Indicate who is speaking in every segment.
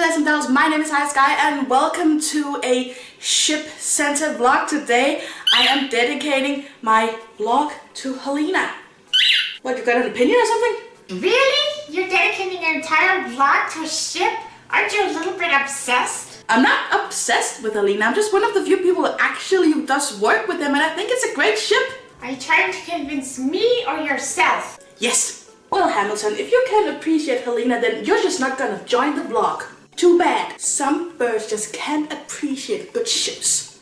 Speaker 1: dudettes and dudles, my name is Sky and welcome to a ship-centered vlog. Today I am dedicating my vlog to Hollina. What, you got an opinion or something?
Speaker 2: Really? You're dedicating an entire vlog to a ship? Aren't you a little bit obsessed?
Speaker 1: I'm not obsessed with Hollina, I'm just one of the few people who actually does work with them and I think it's a great ship.
Speaker 2: Are you trying to convince me or yourself?
Speaker 1: Yes. Well, Hamilton, if you can appreciate Hollina, then you're just not gonna join the vlog. Too bad. Some birds just can't appreciate good ships.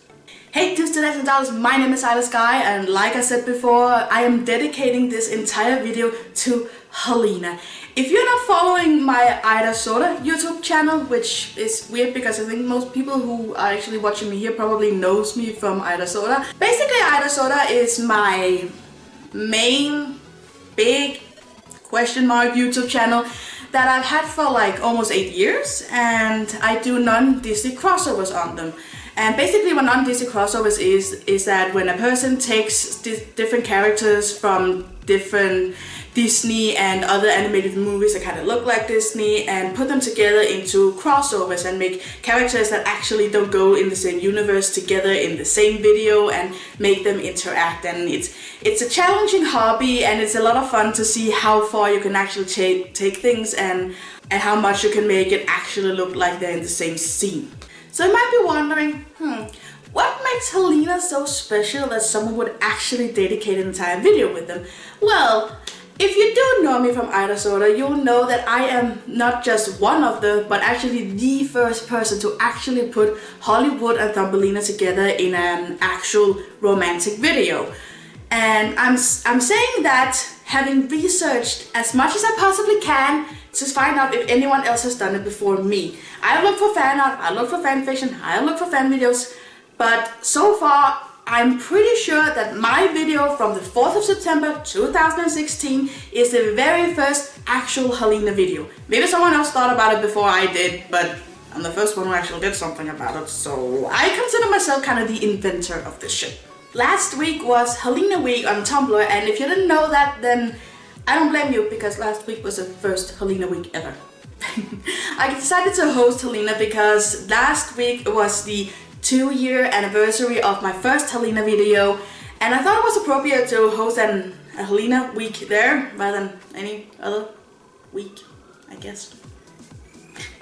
Speaker 1: Hey, dudettes and dudles, my name is Ayla, and like I said before, I am dedicating this entire video to Hollina. If you're not following my Ayla YouTube channel, which is weird because I think most people who are actually watching me here probably knows me from Ayla. Basically, Ayla is my main big question mark YouTube channel that I've had for like almost 8 years, and I do non-Disney crossovers on them. And basically what non-Disney crossovers is that when a person takes different characters from different Disney and other animated movies that kind of look like Disney and put them together into crossovers and make characters that actually don't go in the same universe together in the same video and make them interact. And it's a challenging hobby, and it's a lot of fun to see how far you can actually take things and how much you can make it actually look like they're in the same scene. So you might be wondering, what makes Hollina so special that someone would actually dedicate an entire video with them? Well, if you do know me from Ayla, you'll know that I am not just one of the, but actually the first person to actually put Holli and Thumbelina together in an actual romantic video. And I'm saying that having researched as much as I possibly can to find out if anyone else has done it before me. I look for fan art, I look for fan fiction, I look for fan videos, but so far I'm pretty sure that my video from the 4th of September 2016 is the very first actual Hollina video. Maybe someone else thought about it before I did, but I'm the first one who actually did something about it, so I consider myself kind of the inventor of this ship. Last week was Hollina week on Tumblr, and if you didn't know that, then I don't blame you, because last week was the first Hollina week ever. I decided to host Hollina because last week was the 2-year anniversary of my first Hollina video, and I thought it was appropriate to host a Hollina week there rather than any other week, I guess.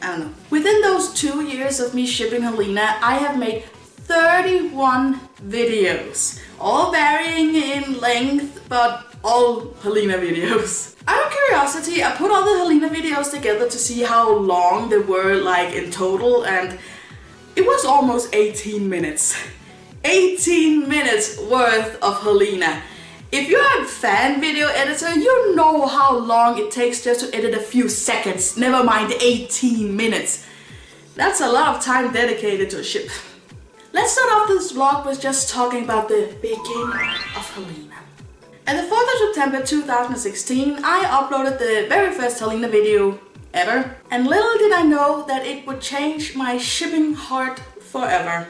Speaker 1: I don't know. Within those 2 years of me shipping Hollina, I have made 31 videos, all varying in length, but all Hollina videos. Out of curiosity, I put all the Hollina videos together to see how long they were like in total, and it was almost 18 minutes. 18 minutes worth of Hollina. If you're a fan video editor, you know how long it takes just to edit a few seconds, never mind 18 minutes. That's a lot of time dedicated to a ship. Let's start off this vlog with just talking about the beginning of Hollina. On the 4th of September 2016, I uploaded the very first Hollina video ever, and little did I know that it would change my shipping heart forever.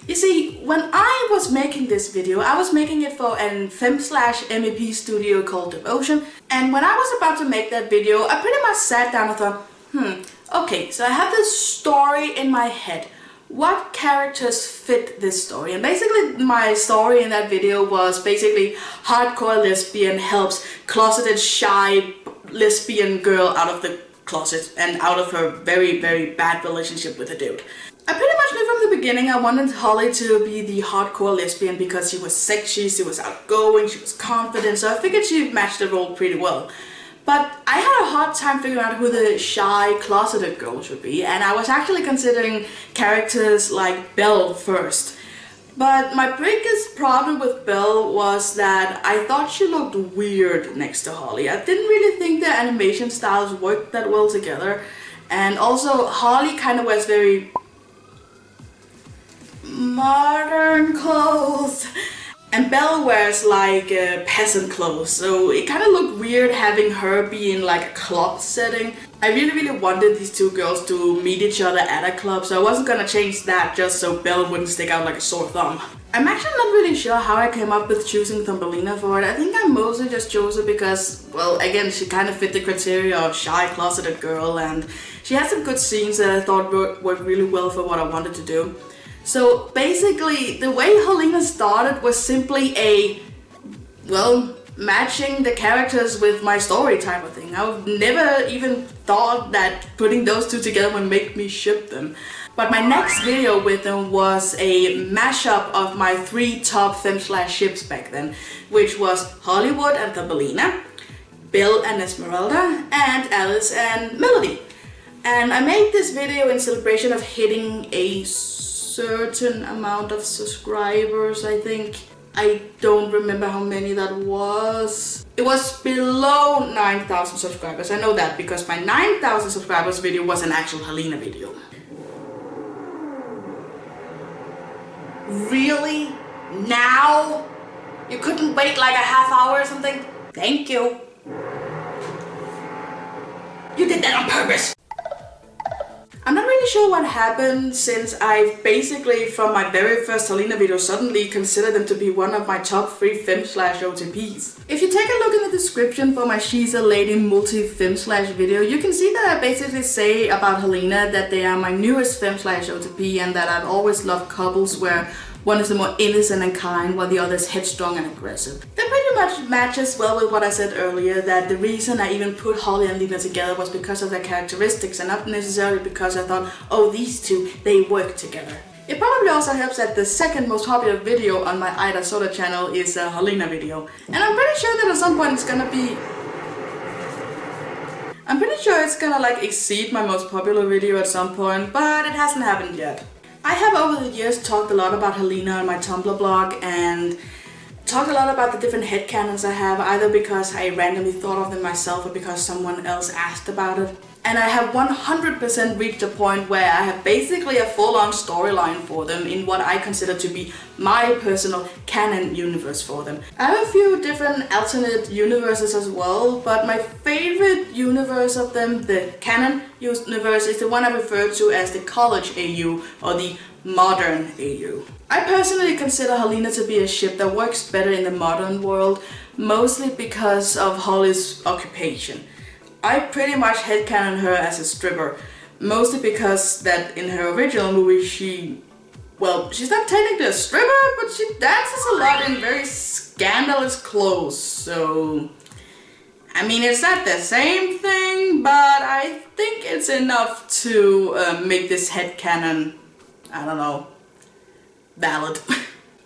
Speaker 1: You see, when I was making this video, I was making it for an FEMSLASH studio called Devotion, and when I was about to make that video, I pretty much sat down and thought, okay, so I have this story in my head. What characters fit this story? And basically my story in that video was basically hardcore lesbian helps closeted shy lesbian girl out of the closet and out of her very, very bad relationship with a dude. I pretty much knew from the beginning I wanted Holli to be the hardcore lesbian because she was sexy, she was outgoing, she was confident, so I figured she matched the role pretty well. But I had a hard time figuring out who the shy, closeted girl should be, and I was actually considering characters like Belle first. But my biggest problem with Belle was that I thought she looked weird next to Holli. I didn't really think their animation styles worked that well together, and also Holli kind of wears very modern clothes. And Belle wears like peasant clothes, so it kind of looked weird having her be in like a club setting. I really wanted these two girls to meet each other at a club, so I wasn't gonna change that just so Belle wouldn't stick out like a sore thumb. I'm actually not really sure how I came up with choosing Thumbelina for it. I think I mostly just chose her because, well, again, she kind of fit the criteria of shy, closeted girl, and she had some good scenes that I thought worked really well for what I wanted to do. So basically, the way Hollina started was simply a, well, matching the characters with my story type of thing. I've never even thought that putting those two together would make me ship them. But my next video with them was a mashup of my 3 top FEMSLASH ships back then, which was Holli and Thumbelina, Belle and Esmeralda, and Alice and Melody. And I made this video in celebration of hitting a certain amount of subscribers, I think. I don't remember how many that was. It was below 9,000 subscribers. I know that because my 9,000 subscribers video was an actual Hollina video. Really? Now? You couldn't wait like a half hour or something? Thank you. You did that on purpose. I'm not really sure what happened since I basically from my very first Hollina video suddenly considered them to be one of my top 3 FEMSLASH OTPs. If you take a look in the description for my She's a Lady multi-FEMSLASH video, you can see that I basically say about Hollina that they are my newest FEMSLASH OTP and that I've always loved couples where one is the more innocent and kind while the other is headstrong and aggressive. That pretty much matches well with what I said earlier, that the reason I even put Holli and Lina together was because of their characteristics and not necessarily because I thought, oh, these two, they work together. It probably also helps that the second most popular video on my Ayla Soda channel is a Hollina video. And I'm pretty sure that at some point it's gonna be... I'm pretty sure it's gonna like exceed my most popular video at some point, but it hasn't happened yet. I have over the years talked a lot about Hollina on my Tumblr blog and talked a lot about the different headcanons I have, either because I randomly thought of them myself or because someone else asked about it. And I have 100% reached a point where I have basically a full-on storyline for them in what I consider to be my personal canon universe for them. I have a few different alternate universes as well, but my favorite universe of them, the canon universe, is the one I refer to as the college AU or the modern AU. I personally consider Hollina to be a ship that works better in the modern world, mostly because of Holli's occupation. I pretty much headcanon her as a stripper, mostly because that in her original movie she's not technically a stripper, but she dances a lot in very scandalous clothes, so... I mean, it's not the same thing, but I think it's enough to make this headcanon, I don't know, valid.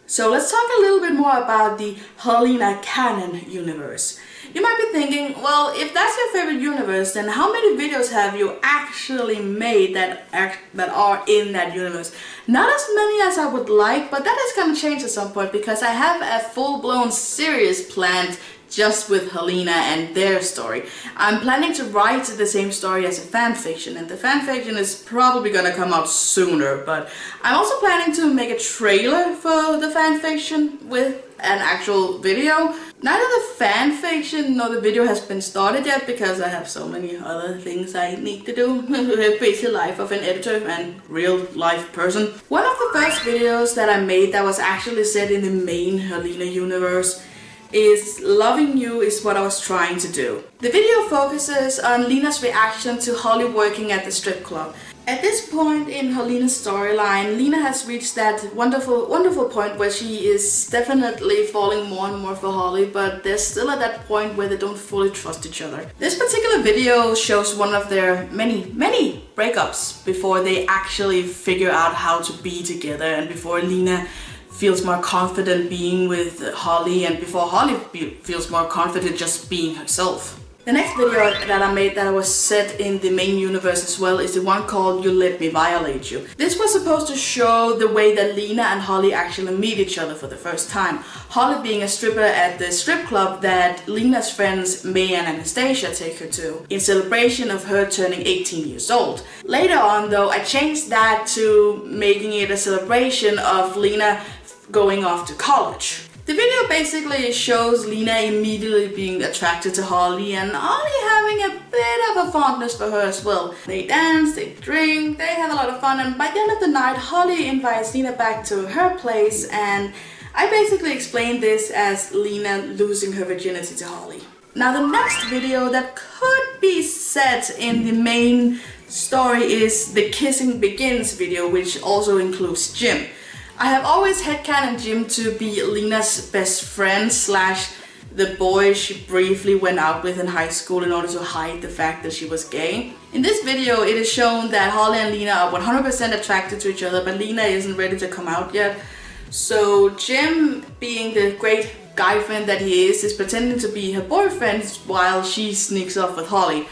Speaker 1: So let's talk a little bit more about the Hollina canon universe. You might be thinking, well, if that's your favorite universe, then how many videos have you actually made that are in that universe? Not as many as I would like, but that is going to change at some point because I have a full-blown series planned just with Hollina and their story. I'm planning to write the same story as a fanfiction, and the fanfiction is probably gonna come out sooner, but I'm also planning to make a trailer for the fanfiction with an actual video. Neither the fanfiction nor the video has been started yet because I have so many other things I need to do. The busy life of an editor and real life person. One of the first videos that I made that was actually set in the main Hollina universe is Loving You Is What I Was Trying to Do. The video focuses on Lina's reaction to Holli working at the strip club. At this point in Hollina's storyline, Lina has reached that wonderful point where she is definitely falling more and more for Holli, but they're still at that point where they don't fully trust each other. This particular video shows one of their many breakups before they actually figure out how to be together and before Lina feels more confident being with Holli and before Holli feels more confident just being herself. The next video that I made that was set in the main universe as well is the one called You Let Me Violate You. This was supposed to show the way that Lina and Holli actually meet each other for the first time. Holli being a stripper at the strip club that Lina's friends May and Anastasia take her to in celebration of her turning 18 years old. Later on though, I changed that to making it a celebration of Lina going off to college. The video basically shows Lina immediately being attracted to Holli and Holli having a bit of a fondness for her as well. They dance, they drink, they have a lot of fun, and by the end of the night Holli invites Lina back to her place, and I basically explained this as Lina losing her virginity to Holli. Now the next video that could be set in the main story is the Kissing Begins video, which also includes Jim. I have always headcanoned Jim to be Lina's best friend slash the boy she briefly went out with in high school in order to hide the fact that she was gay. In this video it is shown that Holli and Lina are 100% attracted to each other, but Lina isn't ready to come out yet. So Jim, being the great guy friend that he is pretending to be her boyfriend while she sneaks off with Holli.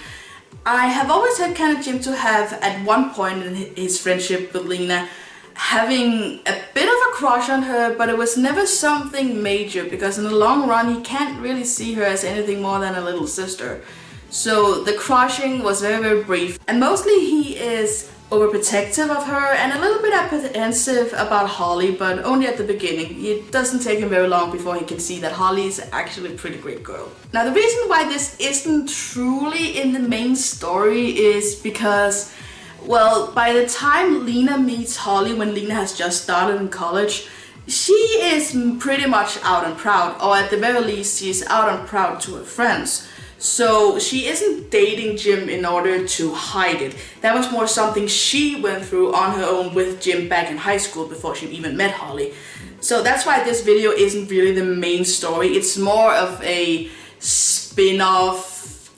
Speaker 1: I have always headcanoned Jim to have at one point in his friendship with Lina having a bit of a crush on her, but it was never something major because in the long run he can't really see her as anything more than a little sister. So the crushing was very, very brief, and mostly he is overprotective of her and a little bit apprehensive about Holli, but only at the beginning. It doesn't take him very long before he can see that Holli is actually a pretty great girl. Now the reason why this isn't truly in the main story is because, well, by the time Lina meets Holli, when Lina has just started in college, she is pretty much out and proud, or at the very least she's out and proud to her friends. So she isn't dating Jim in order to hide it. That was more something she went through on her own with Jim back in high school before she even met Holli. So that's why this video isn't really the main story. It's more of a spin-off.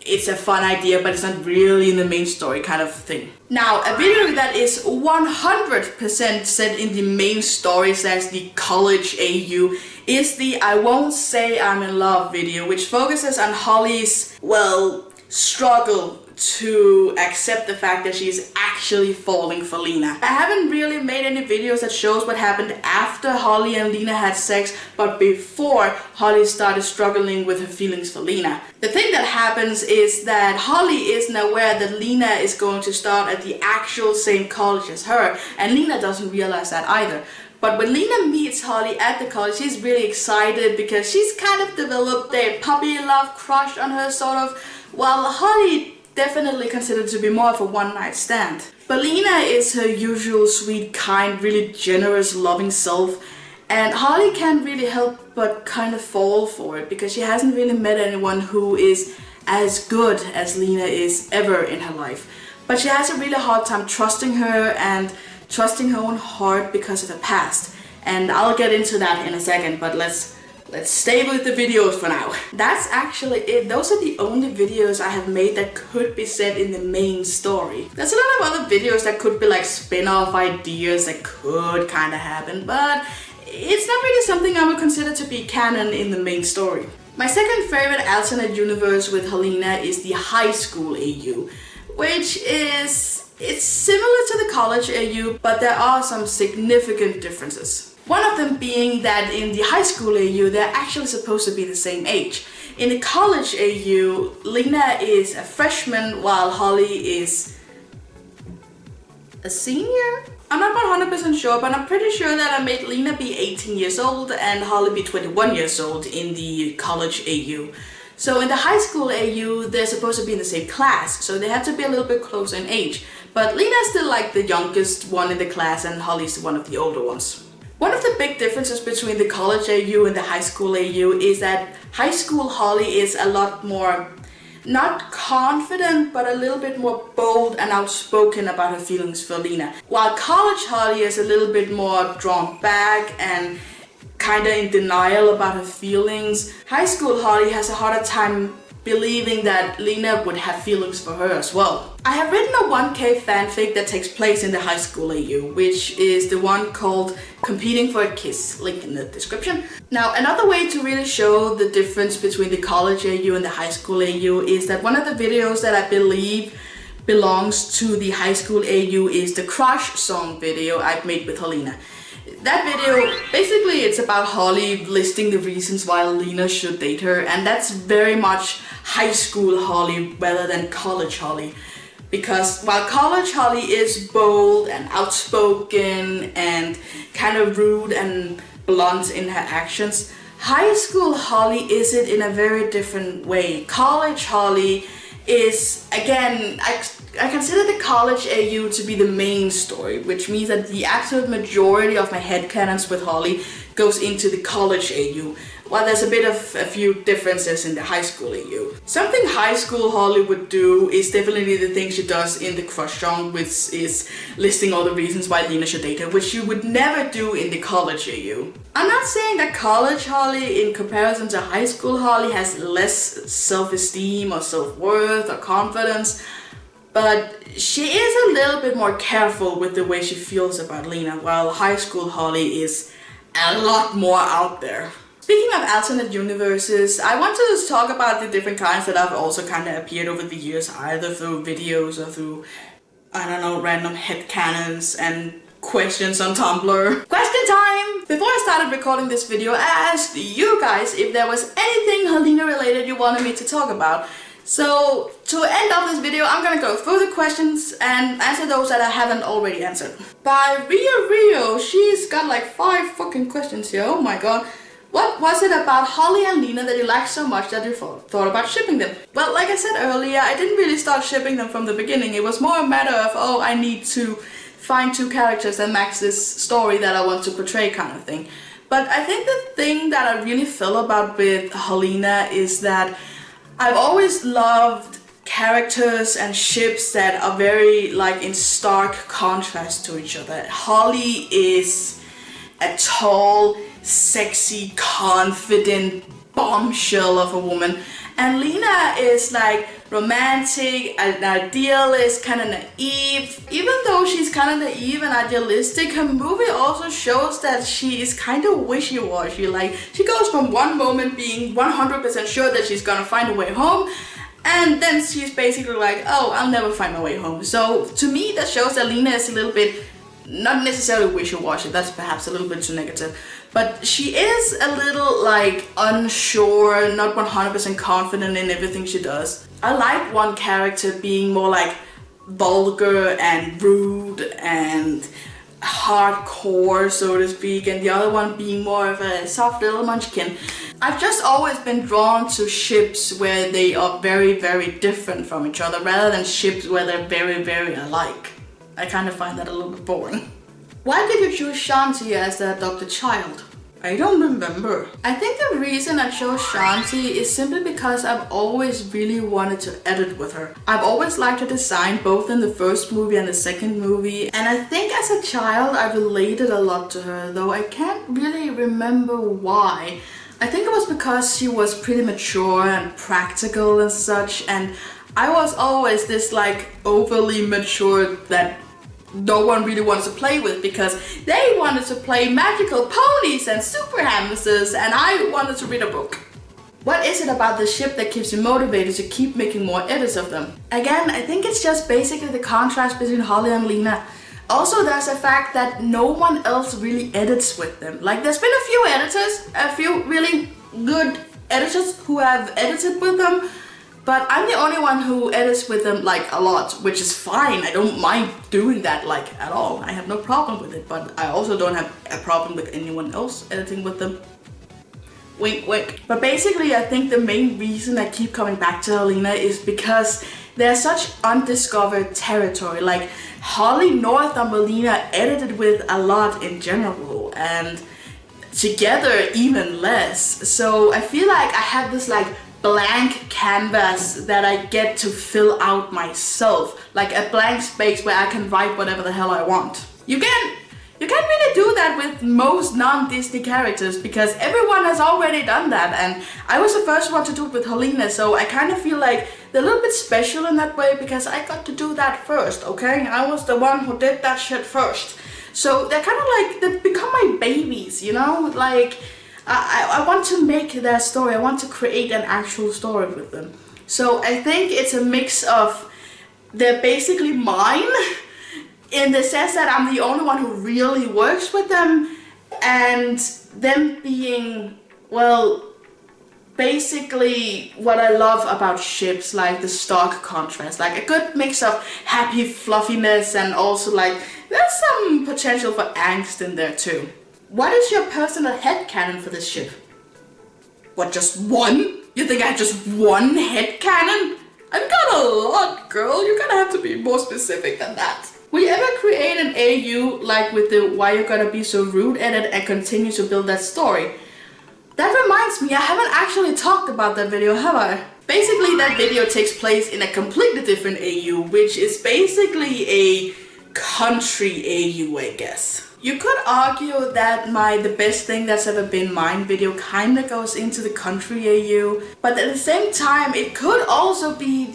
Speaker 1: It's a fun idea, but it's not really in the main story kind of thing. Now, a video that is 100% set in the main story slash the college AU is the I Won't Say I'm in Love video, which focuses on Holli's, well, struggle to accept the fact that she's actually falling for Lina. I haven't really made any videos that shows what happened after Holli and Lina had sex, but before Holli started struggling with her feelings for Lina. The thing that happens is that Holli isn't aware that Lina is going to start at the actual same college as her, and Lina doesn't realize that either. But when Lina meets Holli at the college, she's really excited because she's kind of developed a puppy love crush on her, sort of, while Holli definitely considered to be more of a one-night stand. But Lina is her usual sweet, kind, really generous, loving self, and Holli can't really help but kind of fall for it because she hasn't really met anyone who is as good as Lina is ever in her life. But she has a really hard time trusting her and trusting her own heart because of her past. And I'll get into that in a second, but let's stay with the videos for now. That's actually it. Those are the only videos I have made that could be set in the main story. There's a lot of other videos that could be like spin-off ideas that could kind of happen, but it's not really something I would consider to be canon in the main story. My second favorite alternate universe with Hollina is the high school AU, which is, it's similar to the college AU, but there are some significant differences. One of them being that in the high school AU, they're actually supposed to be the same age. In the college AU, Lina is a freshman while Holli is a senior? I'm not 100% sure, but I'm pretty sure that I made Lina be 18 years old and Holli be 21 years old in the college AU. So in the high school AU, they're supposed to be in the same class, so they have to be a little bit closer in age. But Lina's still like the youngest one in the class and Holli's one of the older ones. One of the big differences between the college AU and the high school AU is that high school Holli is a lot more, not confident, but a little bit more bold and outspoken about her feelings for Lina. While college Holli is a little bit more drawn back and kinda in denial about her feelings, high school Holli has a harder time believing that Lina would have feelings for her as well. I have written a 1K fanfic that takes place in the high school AU, which is the one called Competing for a Kiss, link in the description. Now, another way to really show the difference between the college AU and the high school AU is that one of the videos that I believe belongs to the high school AU is the crush song video I've made with Hollina. That video, basically it's about Holli listing the reasons why Lina should date her, and that's very much high school Holli rather than college Holli. Because while college Holli is bold and outspoken and kind of rude and blunt in her actions, high school Holli is it in a very different way. College Holli is, again, I consider the college AU to be the main story, which means that the absolute majority of my headcanons with Holli goes into the college AU, while there's a few differences in the high school AU. Something high school Holli would do is definitely the thing she does in the crush song, which is listing all the reasons why Lina should date her, which you would never do in the college AU. I'm not saying that college Holli in comparison to high school Holli has less self-esteem or self-worth or confidence, but she is a little bit more careful with the way she feels about Lina, while high school Holli is a lot more out there. Speaking of alternate universes, I want to just talk about the different kinds that have also kind of appeared over the years, either through videos or through, I don't know, random headcanons and questions on Tumblr. Question time! Before I started recording this video, I asked you guys if there was anything Hollina related you wanted me to talk about. So, to end off this video, I'm gonna go through the questions and answer those that I haven't already answered. By Rio, she's got like 5 fucking questions here, oh my god. What was it about Holli and Lina that you liked so much that you thought about shipping them? Well, like I said earlier, I didn't really start shipping them from the beginning. It was more a matter of, oh, I need to find 2 characters that match this story that I want to portray kind of thing. But I think the thing that I really feel about with Hollina is that I've always loved characters and ships that are very like in stark contrast to each other. Holli is a tall, sexy, confident bombshell of a woman, and Lina is like romantic, an idealist, kind of naive. Even though she's kind of naive and idealistic, her movie also shows that she is kind of wishy-washy. Like, she goes from one moment being 100% sure that she's gonna find a way home, and then she's basically like, oh, I'll never find my way home. So to me, that shows that Lina is a little bit, not necessarily wishy-washy, that's perhaps a little bit too negative, but she is a little like unsure, not 100% confident in everything she does. I like one character being more like vulgar and rude and hardcore, so to speak, and the other one being more of a soft little munchkin. I've just always been drawn to ships where they are very, very different from each other, rather than ships where they're very, very alike. I kind of find that a little bit boring. Why did you choose Shanti as the adopted child? I don't remember. I think the reason I chose Shanti is simply because I've always really wanted to edit with her. I've always liked her design, both in the first movie and the second movie, and I think as a child I related a lot to her, though I can't really remember why. I think it was because she was pretty mature and practical and such, and I was always this like overly mature that no one really wants to play with, because they wanted to play magical ponies and super hamsters and I wanted to read a book. What is it about the ship that keeps you motivated to keep making more edits of them? Again, I think it's just basically the contrast between Holli and Lina. Also, there's a fact that no one else really edits with them. Like, there's been a few editors, a few really good editors who have edited with them, but I'm the only one who edits with them like a lot, which is fine. I don't mind doing that like at all. I have no problem with it, but I also don't have a problem with anyone else editing with them. Wink, wink. But basically, I think the main reason I keep coming back to Hollina is because there's such undiscovered territory. Like, Holli nor Thumbelina edited with a lot in general, and together even less. So I feel like I have this like blank canvas that I get to fill out myself, like a blank space where I can write whatever the hell I want. You can't really do that with most non-Disney characters, because everyone has already done that, and I was the first one to do it with Hollina, so I kind of feel like they're a little bit special in that way because I got to do that first, okay? I was the one who did that shit first. So they're kind of like, they become my babies, you know? Like, I want to make their story, I want to create an actual story with them. So I think it's a mix of, they're basically mine, in the sense that I'm the only one who really works with them, and them being, well, basically what I love about ships, like the stark contrast, like a good mix of happy fluffiness and also like there's some potential for angst in there too. What is your personal headcanon for this ship? What, just one? You think I have just one headcanon? I've got a lot, girl. You're gonna have to be more specific than that. Will you ever create an AU like with the why you gotta be so rude edit and continue to build that story? That reminds me, I haven't actually talked about that video, have I? Basically, that video takes place in a completely different AU, which is basically a country AU, I guess. You could argue that the best thing that's ever been mine video kinda goes into the country AU, but at the same time it could also be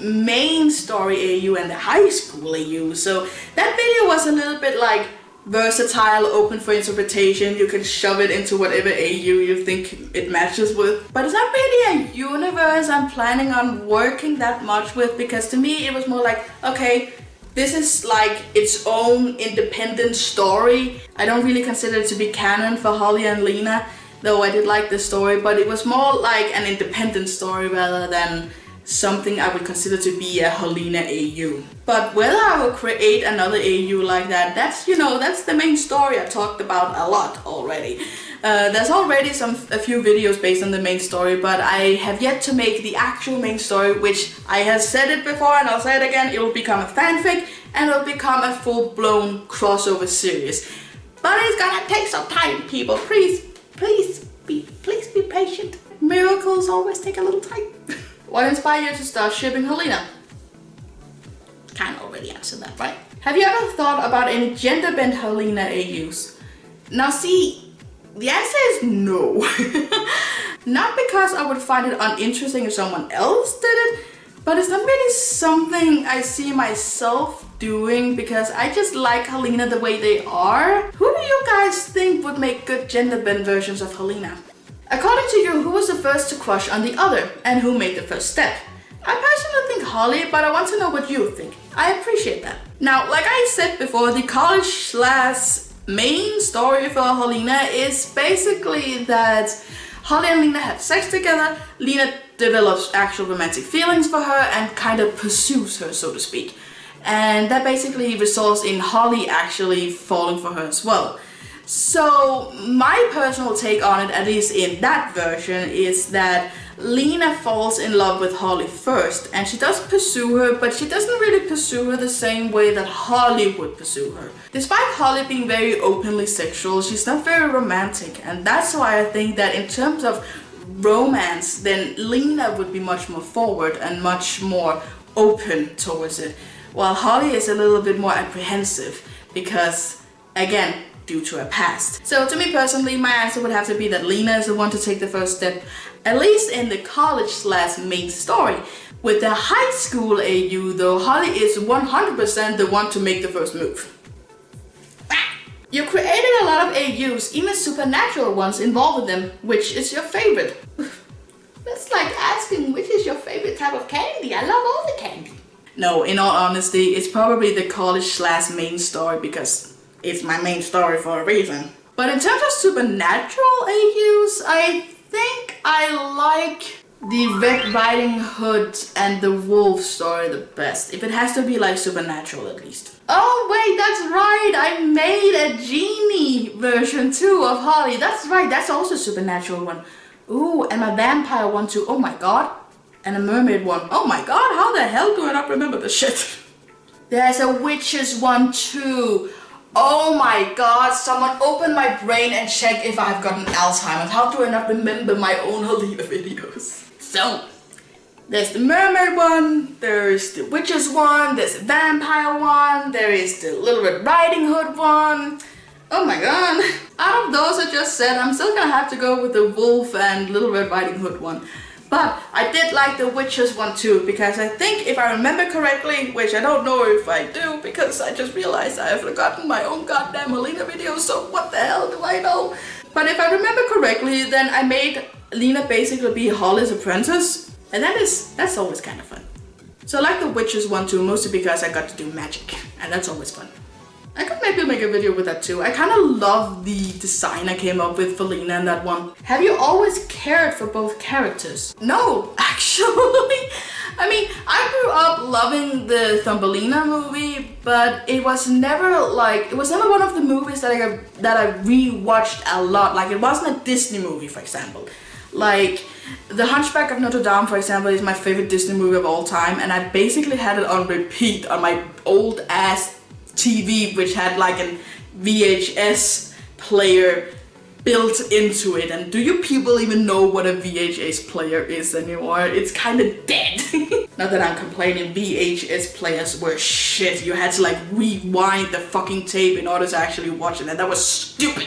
Speaker 1: the main story AU and the high school AU, so that video was a little bit like versatile, open for interpretation. You can shove it into whatever AU you think it matches with. But it's not really a universe I'm planning on working that much with, because to me it was more like, okay, this is like its own independent story. I don't really consider it to be canon for Holli and Lina, though I did like the story, but it was more like an independent story rather than something I would consider to be a Hollina AU. But whether I will create another AU like that, that's, you know, that's the main story I talked about a lot already. There's already a few videos based on the main story, but I have yet to make the actual main story, which I have said it before and I'll say it again, it will become a fanfic and it will become a full-blown crossover series. But it's gonna take some time, people. Please be patient. Miracles always take a little time. What inspired you to start shipping Hollina? Kinda already answered that, right? Have you ever thought about any Genderbend Hollina AUs? Now see, the answer is no. Not because I would find it uninteresting if someone else did it, but it's not really something I see myself doing because I just like Hollina the way they are. Who do you guys think would make good Genderbend versions of Hollina? According to you, who was the first to crush on the other and who made the first step? I personally think Holli, but I want to know what you think. I appreciate that. Now, like I said before, the college / main story for Hollina is basically that Holli and Lina have sex together, Lina develops actual romantic feelings for her and kind of pursues her, so to speak. And that basically results in Holli actually falling for her as well. So my personal take on it, at least in that version, is that Lina falls in love with Holli first, and she does pursue her, but she doesn't really pursue her the same way that Holli would pursue her. Despite Holli being very openly sexual, she's not very romantic, and that's why I think that in terms of romance, then Lina would be much more forward and much more open towards it, while Holli is a little bit more apprehensive because, again, due to her past. So to me personally, my answer would have to be that Lina is the one to take the first step, at least in the college / main story. With the high school AU though, Holli is 100% the one to make the first move. You created a lot of AUs, even supernatural ones involved with them. Which is your favorite? That's like asking which is your favorite type of candy. I love all the candy. No, in all honesty, it's probably the college / main story because it's my main story for a reason. But in terms of supernatural AUs, I think I like the Red Riding Hood and the wolf story the best. If it has to be like supernatural at least. Oh wait, that's right, I made a genie version too of Holli. That's right, that's also a supernatural one. Ooh, and a vampire one too, oh my god. And a mermaid one. Oh my god, how the hell do I not remember this shit? There's a witches one too. Oh my god, someone open my brain and check if I've gotten Alzheimer's. How do I not remember my own Hollina videos? So, there's the mermaid one, there's the witches one, there's the vampire one, there is the Little Red Riding Hood one. Oh my god. Out of those I just said, I'm still gonna have to go with the wolf and Little Red Riding Hood one. But I did like the witches one too, because I think if I remember correctly, which I don't know if I do, because I just realized I have forgotten my own goddamn Hollina videos, so what the hell do I know? But if I remember correctly, then I made Lina basically be Holli's apprentice, and that's always kind of fun. So I like the witches one too, mostly because I got to do magic, and that's always fun. I could maybe make a video with that too. I kind of love the design I came up with for Lina in that one. Have you always cared for both characters? No, actually. I mean, I grew up loving the Thumbelina movie, but it was never one of the movies that I rewatched a lot. Like, it wasn't a Disney movie, for example. Like, The Hunchback of Notre Dame, for example, is my favorite Disney movie of all time, and I basically had it on repeat on my old ass TV, which had like a VHS player built into it. And do you people even know what a VHS player is anymore? It's kind of dead. Not that I'm complaining, VHS players were shit. You had to like rewind the fucking tape in order to actually watch it, and that was stupid.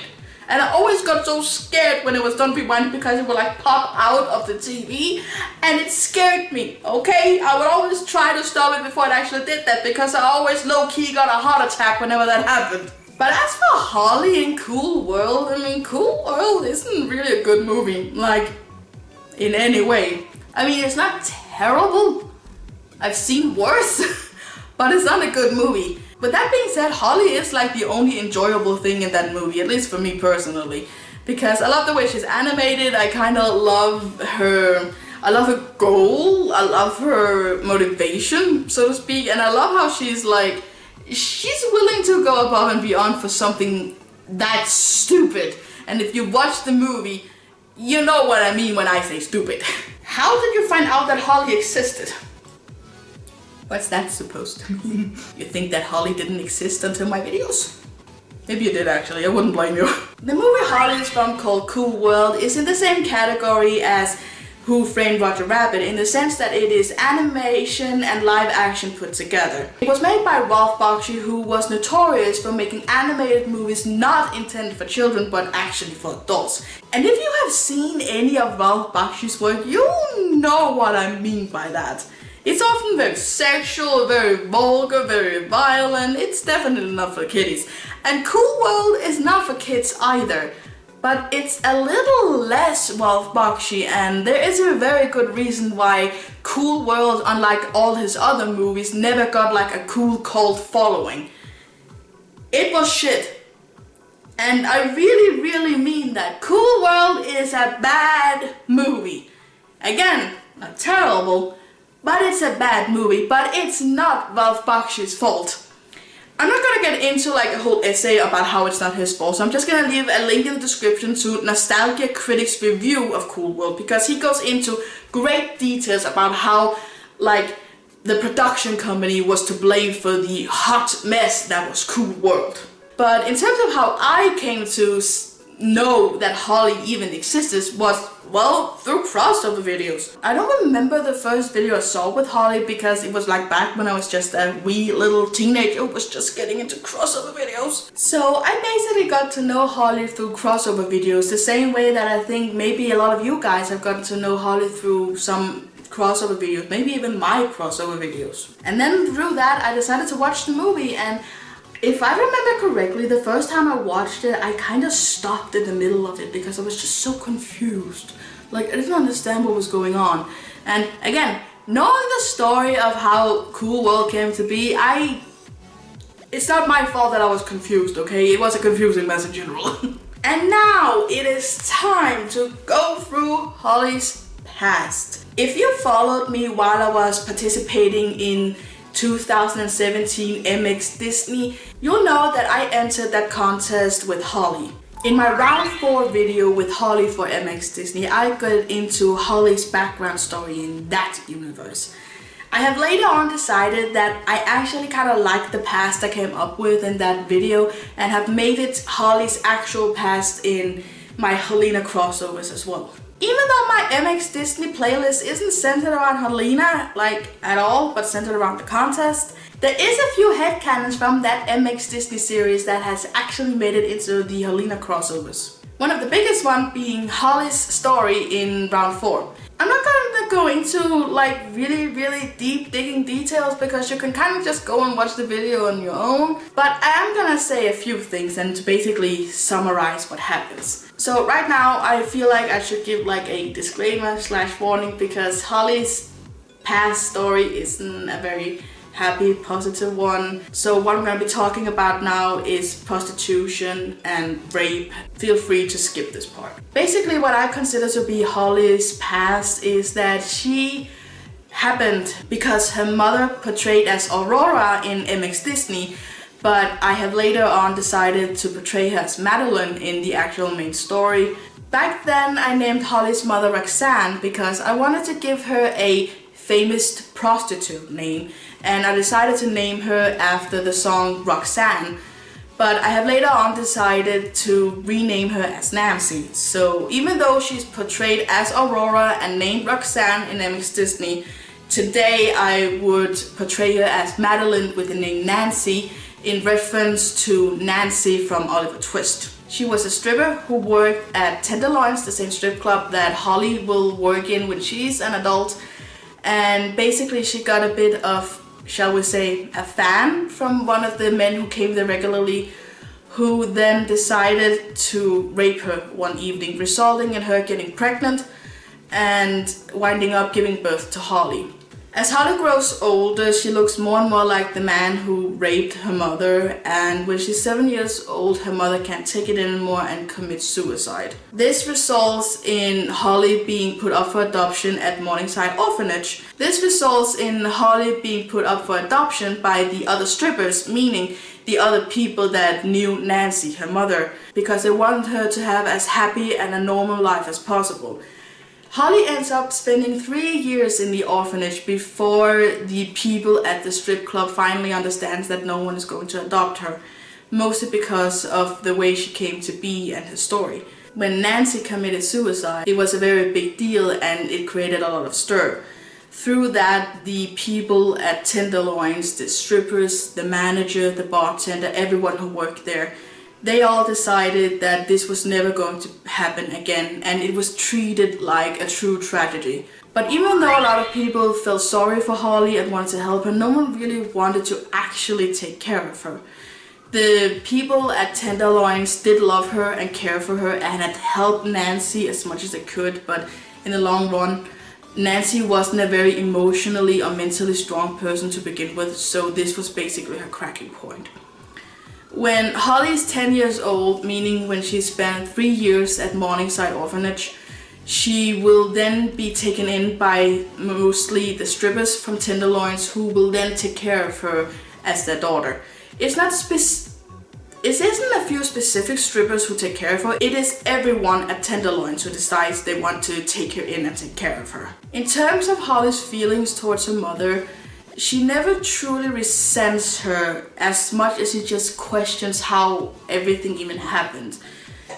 Speaker 1: And I always got so scared when it was done rewinding because it would like pop out of the TV, and it scared me, okay? I would always try to stop it before it actually did that because I always low-key got a heart attack whenever that happened. But as for Holli and Cool World, I mean, Cool World isn't really a good movie, like, in any way. I mean, it's not terrible. I've seen worse, but it's not a good movie. But that being said, Holli is like the only enjoyable thing in that movie, at least for me personally. Because I love the way she's animated, I kind of love her, I love her goal, I love her motivation, so to speak. And I love how she's like, she's willing to go above and beyond for something that's stupid. And if you watch the movie, you know what I mean when I say stupid. How did you find out that Holli existed? What's that supposed to mean? You think that Holli didn't exist until my videos? Maybe you did actually, I wouldn't blame you. The movie Holli is from, called Cool World, is in the same category as Who Framed Roger Rabbit, in the sense that it is animation and live action put together. It was made by Ralph Bakshi, who was notorious for making animated movies not intended for children but actually for adults. And if you have seen any of Ralph Bakshi's work, you know what I mean by that. It's often very sexual, very vulgar, very violent. It's definitely not for kiddies. And Cool World is not for kids either. But it's a little less Ralph Bakshi, and there is a very good reason why Cool World, unlike all his other movies, never got like a cool cult following. It was shit. And I really mean that. Cool World is a bad movie. Again, not terrible, but it's a bad movie, but it's not Ralph Bakshi's fault. I'm not gonna get into like a whole essay about how it's not his fault, so I'm just gonna leave a link in the description to Nostalgia Critic's review of Cool World, because he goes into great details about how like the production company was to blame for the hot mess that was Cool World. But in terms of how I came to know that Holli even existed was, well, through crossover videos. I don't remember the first video I saw with Holli because it was like back when I was just a wee little teenager who was just getting into crossover videos. So I basically got to know Holli through crossover videos, the same way that I think maybe a lot of you guys have gotten to know Holli through some crossover videos, maybe even my crossover videos. And then through that I decided to watch the movie, and if I remember correctly, the first time I watched it, I kind of stopped in the middle of it because I was just so confused. Like, I didn't understand what was going on. And again, knowing the story of how Cool World came to be, it's not my fault that I was confused, okay? It was a confusing mess in general. And now it is time to go through Holli's past. If you followed me while I was participating in 2017 MX Disney, you'll know that I entered that contest with Holli. In my round 4 video with Holli for MX Disney, I got into Holli's background story in that universe. I have later on decided that I actually kind of like the past I came up with in that video and have made it Holli's actual past in my Hollina crossovers as well. Even though my MX Disney playlist isn't centered around Hollina, like at all, but centered around the contest, there is a few headcanons from that MX Disney series that has actually made it into the Hollina crossovers. One of the biggest one being Holli's story in round 4. I'm not gonna go into like really deep digging details because you can kind of just go and watch the video on your own, but I am gonna say a few things and to basically summarize what happens. So right now I feel like I should give like a disclaimer / warning because Holli's past story isn't a very happy, positive one. So what I'm going to be talking about now is prostitution and rape. Feel free to skip this part. Basically what I consider to be Holli's past is that she happened because her mother portrayed as Aurora in MX Disney, but I have later on decided to portray her as Madeline in the actual main story. Back then I named Holli's mother Roxanne because I wanted to give her a famous prostitute name, and I decided to name her after the song Roxanne. But I have later on decided to rename her as Nancy. So even though she's portrayed as Aurora and named Roxanne in MX Disney, today I would portray her as Madeline with the name Nancy in reference to Nancy from Oliver Twist. She was a stripper who worked at Tenderloins, the same strip club that Holli will work in when she's an adult. And basically she got a bit of, shall we say, a fan from one of the men who came there regularly, who then decided to rape her one evening, resulting in her getting pregnant and winding up giving birth to Holli. As Holli grows older, she looks more and more like the man who raped her mother, and when she's 7 years old, her mother can't take it anymore and commits suicide. This results in Holli being put up for adoption at Morningside Orphanage. This results in Holli being put up for adoption by the other strippers, meaning the other people that knew Nancy, her mother, because they wanted her to have as happy and a normal life as possible. Holli ends up spending 3 years in the orphanage before the people at the strip club finally understands that no one is going to adopt her, mostly because of the way she came to be and her story. When Nancy committed suicide, it was a very big deal and it created a lot of stir. Through that, the people at Tenderloins, the strippers, the manager, the bartender, everyone who worked there, they all decided that this was never going to happen again, and it was treated like a true tragedy. But even though a lot of people felt sorry for Holli and wanted to help her, no one really wanted to actually take care of her. The people at Tenderloins did love her and care for her and had helped Nancy as much as they could, but in the long run, Nancy wasn't a very emotionally or mentally strong person to begin with, so this was basically her cracking point. When Holli is 10 years old, meaning when she spent 3 years at Morningside Orphanage, she will then be taken in by mostly the strippers from Tenderloins, who will then take care of her as their daughter. It isn't a few specific strippers who take care of her, it is everyone at Tenderloins who decides they want to take her in and take care of her. In terms of Holli's feelings towards her mother, she never truly resents her as much as she just questions how everything even happened.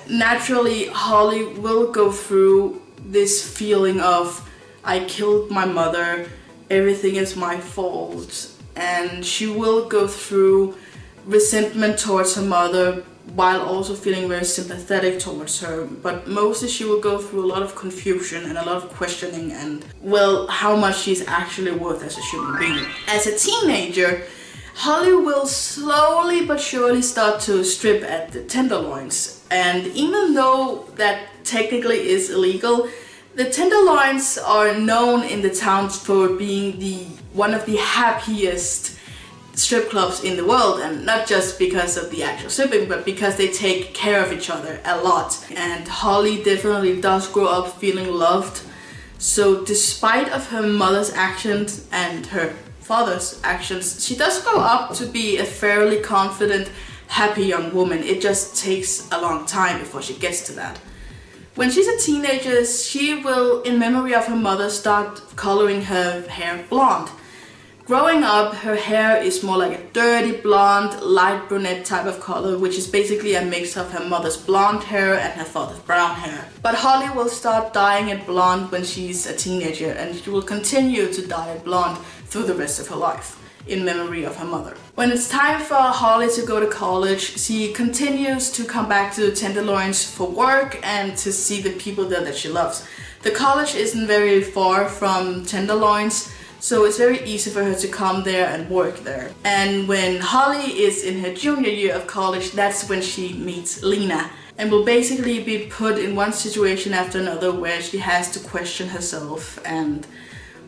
Speaker 1: Naturally, Holli will go through this feeling of, I killed my mother, everything is my fault, and she will go through resentment towards her mother while also feeling very sympathetic towards her, but mostly she will go through a lot of confusion and a lot of questioning and, well, how much she's actually worth as a human being. As a teenager, Holli will slowly but surely start to strip at the Tenderloins, and even though that technically is illegal, the Tenderloins are known in the towns for being one of the happiest strip clubs in the world, and not just because of the actual stripping, but because they take care of each other a lot. And Holli definitely does grow up feeling loved. So despite of her mother's actions and her father's actions, she does grow up to be a fairly confident, happy young woman. It just takes a long time before she gets to that. When she's a teenager, she will, in memory of her mother, start coloring her hair blonde. Growing up, her hair is more like a dirty blonde, light brunette type of color, which is basically a mix of her mother's blonde hair and her father's brown hair. But Holli will start dyeing it blonde when she's a teenager, and she will continue to dye it blonde through the rest of her life, in memory of her mother. When it's time for Holli to go to college, she continues to come back to Tenderloins for work and to see the people there that she loves. The college isn't very far from Tenderloins, so it's very easy for her to come there and work there. And when Holli is in her junior year of college, that's when she meets Lina, and will basically be put in one situation after another where she has to question herself and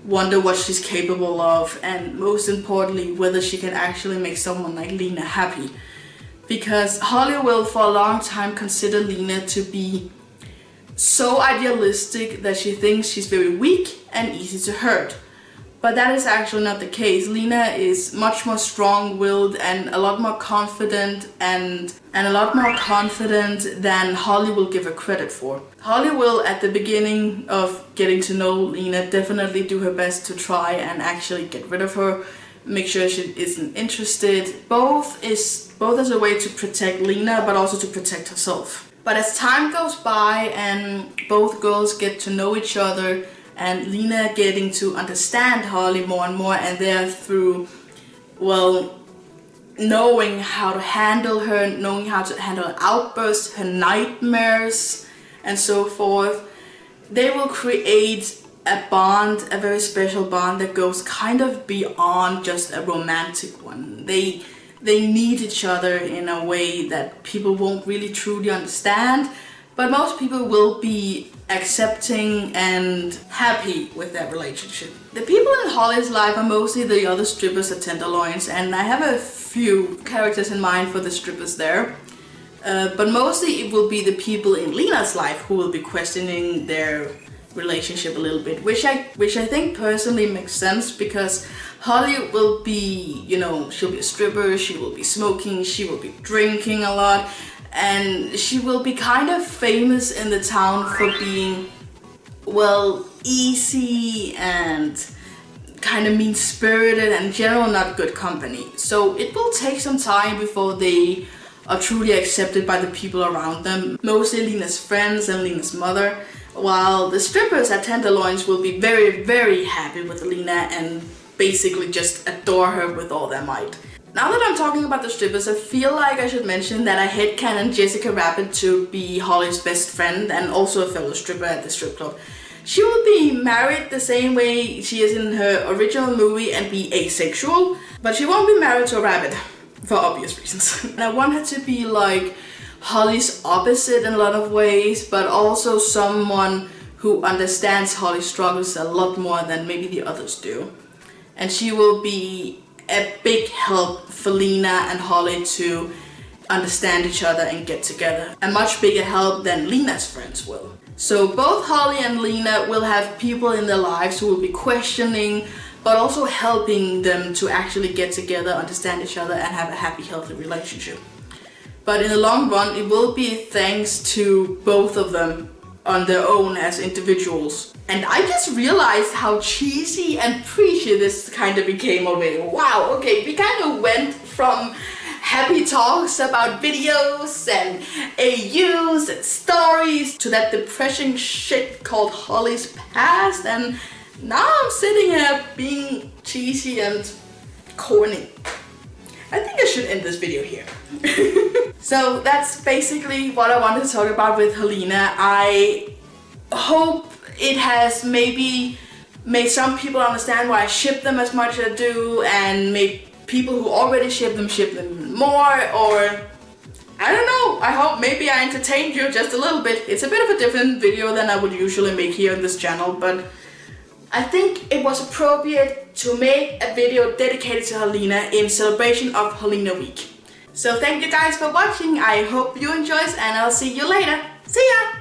Speaker 1: wonder what she's capable of, and most importantly, whether she can actually make someone like Lina happy. Because Holli will for a long time consider Lina to be so idealistic that she thinks she's very weak and easy to hurt. But that is actually not the case. Lina is much more strong-willed and a lot more confident and a lot more confident than Holli will give her credit for. Holli will, at the beginning of getting to know Lina, definitely do her best to try and actually get rid of her, make sure she isn't interested. Both as a way to protect Lina, but also to protect herself. But as time goes by and both girls get to know each other, and Lina getting to understand Holli more and more, and there through, well, knowing how to handle her, knowing how to handle her outbursts, her nightmares, and so forth, they will create a bond, a very special bond that goes kind of beyond just a romantic one. They need each other in a way that people won't really truly understand, but most people will be accepting and happy with that relationship. The people in Holli's life are mostly the other strippers at Tenderloins, and I have a few characters in mind for the strippers there. But mostly it will be the people in Lina's life who will be questioning their relationship a little bit, which I think personally makes sense, because Holli will be, you know, she'll be a stripper, she will be smoking, she will be drinking a lot, and she will be kind of famous in the town for being, well, easy and kind of mean-spirited and in general not good company. So it will take some time before they are truly accepted by the people around them, mostly Lina's friends and Lina's mother, while the strippers at Tenderloins will be very, very happy with Lina and basically just adore her with all their might. Now that I'm talking about the strippers, I feel like I should mention that I headcanon Jessica Rabbit to be Holli's best friend and also a fellow stripper at the strip club. She will be married the same way she is in her original movie and be asexual, but she won't be married to a rabbit, for obvious reasons. And I want her to be like Holli's opposite in a lot of ways, but also someone who understands Holli's struggles a lot more than maybe the others do. And she will be a big help for Lina and Holli to understand each other and get together. A much bigger help than Lina's friends will. So both Holli and Lina will have people in their lives who will be questioning, but also helping them to actually get together, understand each other, and have a happy, healthy relationship. But in the long run, it will be thanks to both of them on their own as individuals. And I just realized how cheesy and preachy this kind of became already. Wow, okay, we kind of went from happy talks about videos and AUs and stories to that depressing shit called Holli's past, and now I'm sitting here being cheesy and corny. I think I should end this video here. So that's basically what I wanted to talk about with Hollina. I hope it has maybe made some people understand why I ship them as much as I do, and made people who already ship them more, or I don't know. I hope maybe I entertained you just a little bit. It's a bit of a different video than I would usually make here on this channel, but I think it was appropriate to make a video dedicated to Hollina in celebration of Hollina Week. So thank you guys for watching. I hope you enjoyed, and I'll see you later. See ya!